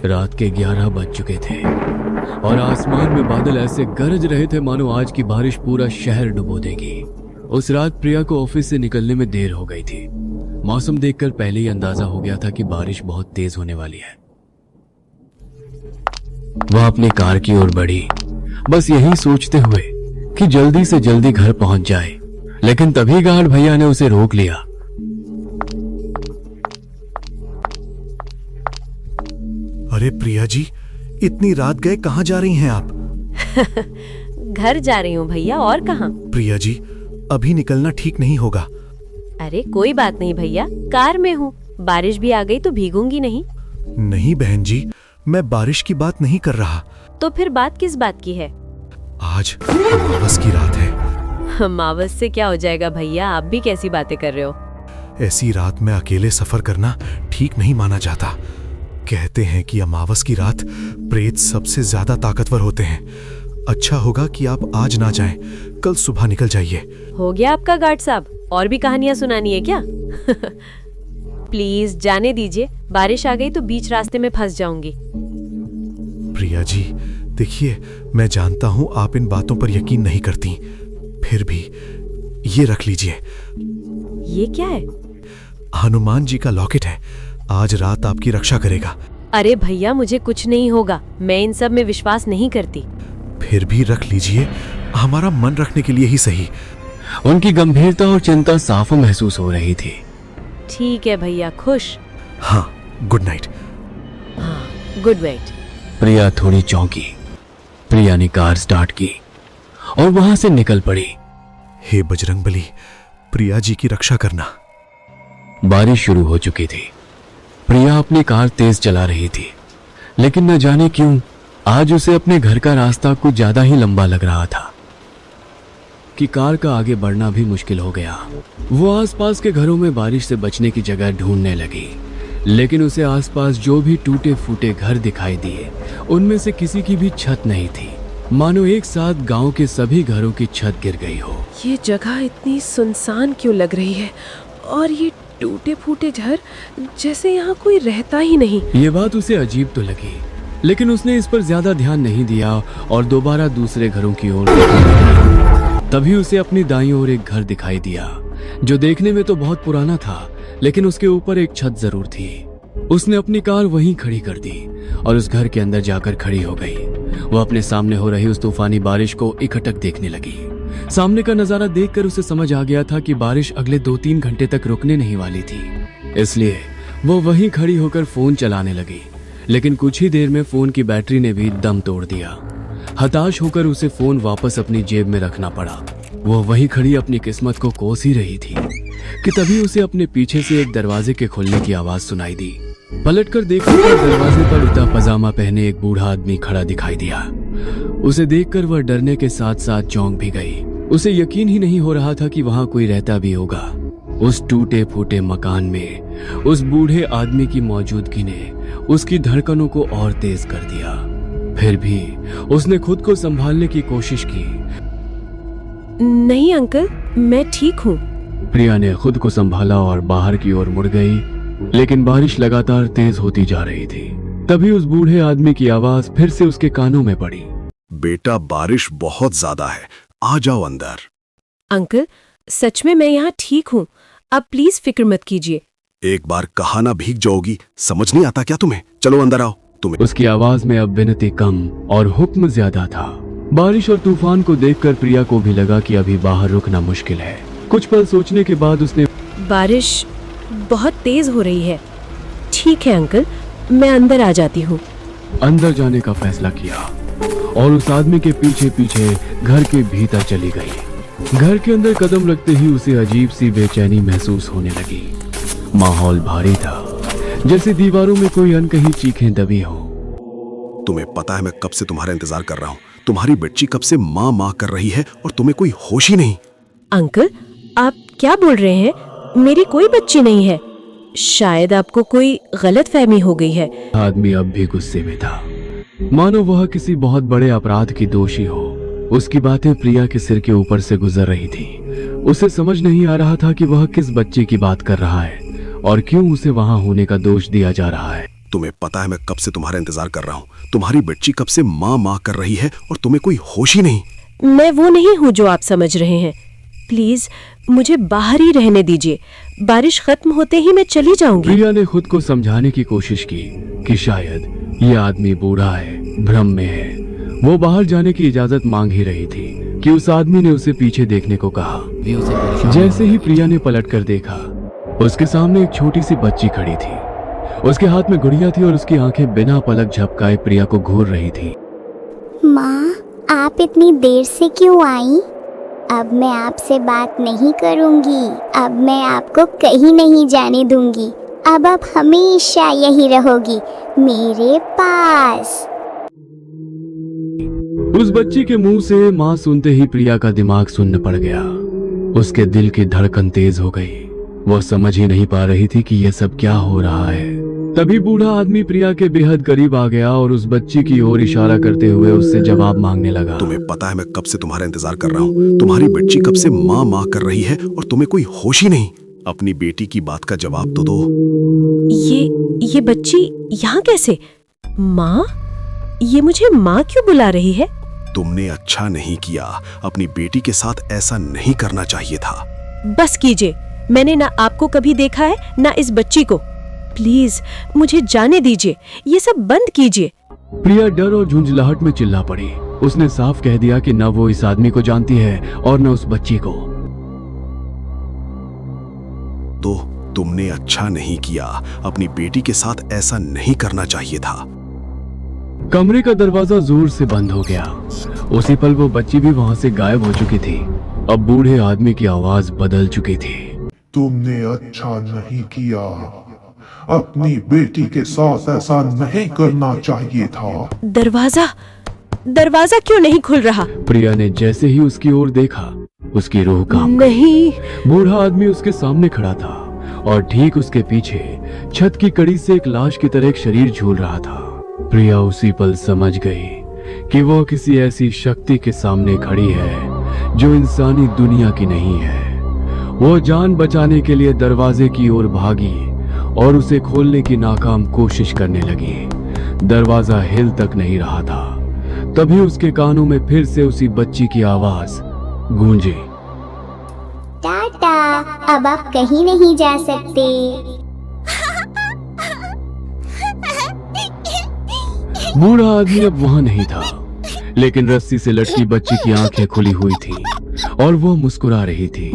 रात के 11 बज चुके थे और आसमान में बादल ऐसे गरज रहे थे मानो आज की बारिश पूरा शहर डुबो देगी। उस रात प्रिया को ऑफिस से निकलने में देर हो गई थी। मौसम देखकर पहले ही अंदाजा हो गया था कि बारिश बहुत तेज होने वाली है। वह अपनी कार की ओर बढ़ी, बस यही सोचते हुए कि जल्दी से जल्दी घर पहुंच जाए, लेकिन तभी गार्ड भैया ने उसे रोक लिया। अरे प्रिया जी, इतनी रात गए कहाँ जा रही हैं आप? घर जा रही हूँ भैया, और कहाँ? प्रिया जी, अभी निकलना ठीक नहीं होगा। अरे कोई बात नहीं भैया, कार में हूँ, बारिश भी आ गई तो भीगूंगी नहीं। नहीं बहन जी, मैं बारिश की बात नहीं कर रहा। तो फिर बात किस बात की है? आज अमावस की रात है। अमावस से क्या हो जाएगा भैया, आप भी कैसी बातें कर रहे हो? ऐसी रात में अकेले सफर करना ठीक नहीं माना जाता। कहते हैं कि अमावस की रात प्रेत सबसे ज्यादा ताकतवर होते हैं। अच्छा होगा कि आप आज ना जाएं, कल सुबह निकल जाइए। हो गया आपका गार्ड साहब, और भी कहानियां सुनानी है क्या? प्लीज जाने दीजिए, बारिश आ गई तो बीच रास्ते में फंस जाऊंगी। प्रिया जी देखिए, मैं जानता हूँ आप इन बातों पर यकीन नहीं करती, फिर भी ये रख लीजिए। ये क्या है? हनुमान जी का लॉकेट है, आज रात आपकी रक्षा करेगा। अरे भैया मुझे कुछ नहीं होगा, मैं इन सब में विश्वास नहीं करती। फिर भी रख लीजिए, हमारा मन रखने के लिए ही सही। उनकी गंभीरता और चिंता साफ महसूस हो रही थी। ठीक है भैया, खुश। हाँ, गुड नाइट। हाँ, गुड नाइट। प्रिया थोड़ी चौंकी। प्रिया ने कार स्टार्ट की और वहां से निकल पड़ी। हे बजरंगबली, प्रिया जी की रक्षा करना। बारिश शुरू हो चुकी थी। प्रिया अपनी कार तेज चला रही थी, लेकिन न जाने क्यों आज उसे अपने घर का रास्ता कुछ ज्यादा ही लंबा लग रहा था कि कार का आगे बढ़ना भी मुश्किल हो गया। वो आसपास के घरों में बारिश से बचने की जगह ढूंढने लगी, लेकिन उसे आसपास जो भी टूटे फूटे घर दिखाई दिए उनमें से किसी की भी छत नहीं थी, मानो एक साथ गांव के सभी घरों की छत गिर गई हो। ये जगह इतनी सुनसान क्यों लग रही है, और ये टूटे फूटे घर, जैसे यहाँ कोई रहता ही नहीं। ये बात उसे अजीब तो लगी, लेकिन उसने इस पर ज्यादा ध्यान नहीं दिया और दोबारा दूसरे घरों की ओर देखा। तभी उसे अपनी दाईं ओर एक घर दिखाई दिया, जो देखने में तो बहुत पुराना था, लेकिन उसके ऊपर एक छत जरूर थी। उसने अपनी कार वहीं खड़ी कर दी और उस घर के अंदर जाकर खड़ी हो गई। वह अपने सामने हो रही उस तूफानी बारिश को एकटक देखने लगी। सामने का नजारा देखकर उसे समझ आ गया था कि बारिश अगले 2-3 घंटे तक रुकने नहीं वाली थी, इसलिए वो वहीं खड़ी होकर फोन चलाने लगी। लेकिन कुछ ही देर में फोन की बैटरी ने भी दम तोड़ दिया। हताश होकर उसे फोन वापस अपनी जेब में रखना पड़ा। वो वहीं खड़ी अपनी किस्मत को कोस ही रही थी कि तभी उसे अपने पीछे से एक दरवाजे के खुलने की आवाज सुनाई दी। पलटकर देखने पर दरवाजे पर उल्टा पजामा पहने एक बूढ़ा आदमी खड़ा दिखाई दिया। उसे देखकर वह डरने के साथ साथ चौंक भी गई। उसे यकीन ही नहीं हो रहा था कि वहां कोई रहता भी होगा। उस टूटे फूटे मकान में उस बूढ़े आदमी की मौजूदगी ने उसकी धड़कनों को और तेज कर दिया। फिर भी उसने खुद को संभालने की कोशिश की। नहीं अंकल, मैं ठीक हूँ। प्रिया ने खुद को संभाला और बाहर की ओर मुड़ गई, लेकिन बारिश लगातार तेज होती जा रही थी। तभी उस बूढ़े आदमी की आवाज फिर से उसके कानों में पड़ी। बेटा, बारिश बहुत ज्यादा है, आ जाओ अंदर। अंकल, सच में मैं यहाँ ठीक हूँ, आप प्लीज फिक्र मत कीजिए। एक बार कहा ना भीग जाओगी, समझ नहीं आता क्या तुम्हें? चलो अंदर आओ। तुम्हें उसकी आवाज में अब विनती कम और हुक्म ज्यादा था। बारिश और तूफान को देखकर प्रिया को भी लगा कि अभी बाहर रुकना मुश्किल है। कुछ पल सोचने के बाद उसने बारिश बहुत तेज हो रही है। ठीक है अंकल, मैं अंदर आ जाती हूँ। अंदर जाने का फैसला किया और उस आदमी के पीछे पीछे घर के भीतर चली गई। घर के अंदर कदम रखते ही उसे अजीब सी बेचैनी महसूस होने लगी। माहौल भारी था, जैसे दीवारों में कोई अनकही चीखें दबी हो। तुम्हें पता है मैं कब से तुम्हारा इंतजार कर रहा हूँ। तुम्हारी बच्ची कब से माँ माँ कर रही है और तुम्हें कोई होश ही नहीं। अंकल, आप क्या बोल रहे हैं? मेरी कोई बच्ची नहीं है। शायद आपको कोई गलतफहमी हो गई है। आदमी अब भी गुस्से में था, मानो वह किसी बहुत बड़े अपराध की दोषी हो। उसकी बातें प्रिया के सिर के ऊपर से गुजर रही थी। उसे समझ नहीं आ रहा था कि वह किस बच्चे की बात कर रहा है और क्यों उसे वहां होने का दोष दिया जा रहा है। तुम्हें पता है मैं कब से तुम्हारा इंतजार कर रहा हूँ। तुम्हारी बच्ची कब से माँ माँ कर रही है और तुम्हें कोई होश ही नहीं। मैं वो नहीं हूँ जो आप समझ रहे हैं। प्लीज मुझे बाहर ही रहने दीजिए। बारिश खत्म होते ही मैं चली जाऊंगी। प्रिया ने खुद को समझाने की कोशिश की कि शायद ये आदमी बूढ़ा है, भ्रम में है। वो बाहर जाने की इजाजत मांग ही रही थी कि उस आदमी ने उसे पीछे देखने को कहा। जैसे ही प्रिया ने पलटकर देखा, उसके सामने एक छोटी सी बच्ची खड़ी थी। उसके हाथ में गुड़िया थी और उसकी आंखें बिना पलक झपकाए प्रिया को घूर रही थी। माँ, आप इतनी देर से क्यों आई? अब मैं आपसे बात नहीं करूंगी। अब मैं आपको कहीं नहीं जाने दूंगी। अब आप हमेशा यही रहोगी मेरे पास। उस बच्ची के मुंह से माँ सुनते ही प्रिया का दिमाग सुन्न पड़ गया। उसके दिल की धड़कन तेज हो गई। वो समझ ही नहीं पा रही थी कि यह सब क्या हो रहा है। तभी बूढ़ा आदमी प्रिया के बेहद करीब आ गया और उस बच्ची की ओर इशारा करते हुए उससे जवाब मांगने लगा। तुम्हें पता है मैं कब से तुम्हारा इंतजार कर रहा हूँ। तुम्हारी बच्ची कब से माँ माँ कर रही है और तुम्हें कोई होश ही नहीं। अपनी बेटी की बात का जवाब तो दो। ये बच्ची यहाँ कैसे? माँ, ये मुझे माँ क्यों बुला रही है? तुमने अच्छा नहीं किया। अपनी बेटी के साथ ऐसा नहीं करना चाहिए था। बस कीजिए। मैंने ना आपको कभी देखा है ना इस बच्ची को। प्लीज मुझे जाने दीजिए। ये सब बंद कीजिए। प्रिया डर और झुंझलाहट में चिल्ला पड़ी। उसने साफ कह दिया कि न वो इस आदमी को जानती है और न उस बच्ची को। तो तुमने अच्छा नहीं किया। अपनी बेटी के साथ ऐसा नहीं करना चाहिए था। कमरे का दरवाजा जोर से बंद हो गया। उसी पल वो बच्ची भी वहां से गायब हो चुकी थी। अब बूढ़े आदमी की आवाज बदल चुकी थी। तुमने अच्छा नहीं किया। अपनी बेटी के साथ ऐसा नहीं करना चाहिए था। दरवाजा क्यों नहीं खुल रहा? प्रिया ने जैसे ही उसकी ओर देखा, उसकी रूह कांप गई। नहीं। बूढ़ा आदमी उसके सामने खड़ा था और ठीक उसके पीछे छत की कड़ी से एक लाश की तरह एक शरीर झूल रहा था। प्रिया उसी पल समझ गई कि वो किसी ऐसी शक्ति के सामने खड़ी है जो इंसानी दुनिया की नहीं है। वो जान बचाने के लिए दरवाजे की ओर भागी और उसे खोलने की नाकाम कोशिश करने लगी। दरवाजा हिल तक नहीं रहा था। तभी उसके कानों में फिर से उसी बच्ची की आवाज गूंजी। टाटा, अब आप कहीं नहीं जा सकते। बूढ़ा आदमी अब वहां नहीं था, लेकिन रस्सी से लटकी बच्ची की आंखें खुली हुई थी और वो मुस्कुरा रही थी।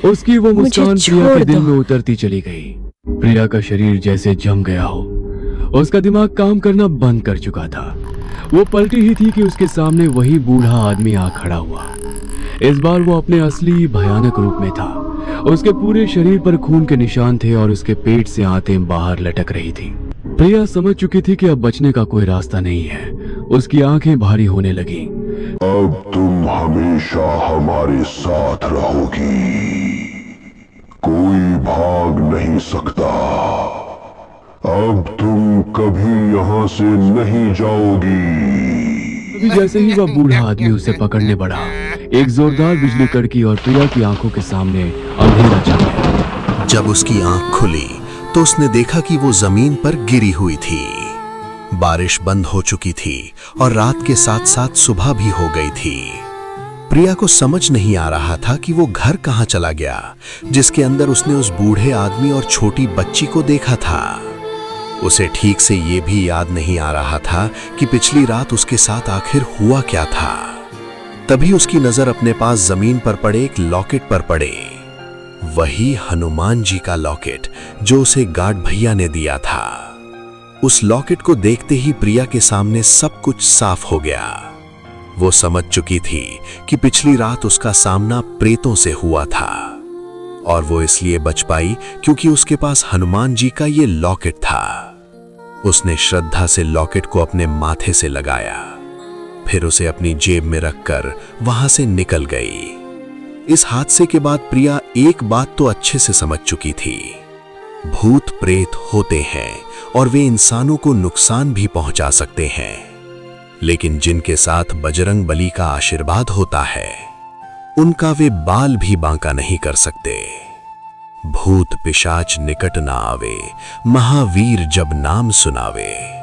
उसकी वो मुस्कान प्रिया के दिल में उतरती चली गई। प्रिया का शरीर जैसे जम गया हो। उसका दिमाग काम करना बंद कर चुका था। वो पलटी ही थी कि उसके सामने वही बूढ़ा आदमी आ खड़ा हुआ। इस बार वो अपने असली भयानक रूप में था। उसके पूरे शरीर पर खून के निशान थे और उसके पेट से आंतें बाहर लटक रही थी। प्रिया समझ चुकी थी कि अब बचने का कोई रास्ता नहीं है। उसकी आंखें भारी होने लगी। अब तुम हमेशा हमारे साथ रहोगी। कोई भाग नहीं सकता। अब तुम कभी यहाँ से नहीं जाओगी। अभी जैसे ही वह बूढ़ा आदमी उसे पकड़ने बढ़ा, एक जोरदार बिजली कड़की और प्रिया की आंखों के सामने अंधेरा छा गया। जब उसकी आंख खुली तो उसने देखा कि वो जमीन पर गिरी हुई थी। बारिश बंद हो चुकी थी और रात के साथ साथ सुबह भी हो गई थी। प्रिया को समझ नहीं आ रहा था कि वो घर कहाँ चला गया जिसके अंदर उसने उस बूढ़े आदमी और छोटी बच्ची को देखा था। उसे ठीक से ये भी याद नहीं आ रहा था कि पिछली रात उसके साथ आखिर हुआ क्या था। तभी उसकी नजर अपने पास जमीन पर पड़े एक लॉकेट पर पड़े। वही हनुमान जी का लॉकेट जो उसे गार्ड भैया ने दिया था। उस लॉकेट को देखते ही प्रिया के सामने सब कुछ साफ हो गया। वो समझ चुकी थी कि पिछली रात उसका सामना प्रेतों से हुआ था और वो इसलिए बच पाई क्योंकि उसके पास हनुमान जी का ये लॉकेट था। उसने श्रद्धा से लॉकेट को अपने माथे से लगाया, फिर उसे अपनी जेब में रखकर वहां से निकल गई। इस हादसे के बाद प्रिया एक बात तो अच्छे से समझ चुकी थी, भूत प्रेत होते हैं और वे इंसानों को नुकसान भी पहुंचा सकते हैं, लेकिन जिनके साथ बजरंग बली का आशीर्वाद होता है उनका वे बाल भी बांका नहीं कर सकते। भूत पिशाच निकट ना आवे, महावीर जब नाम सुनावे।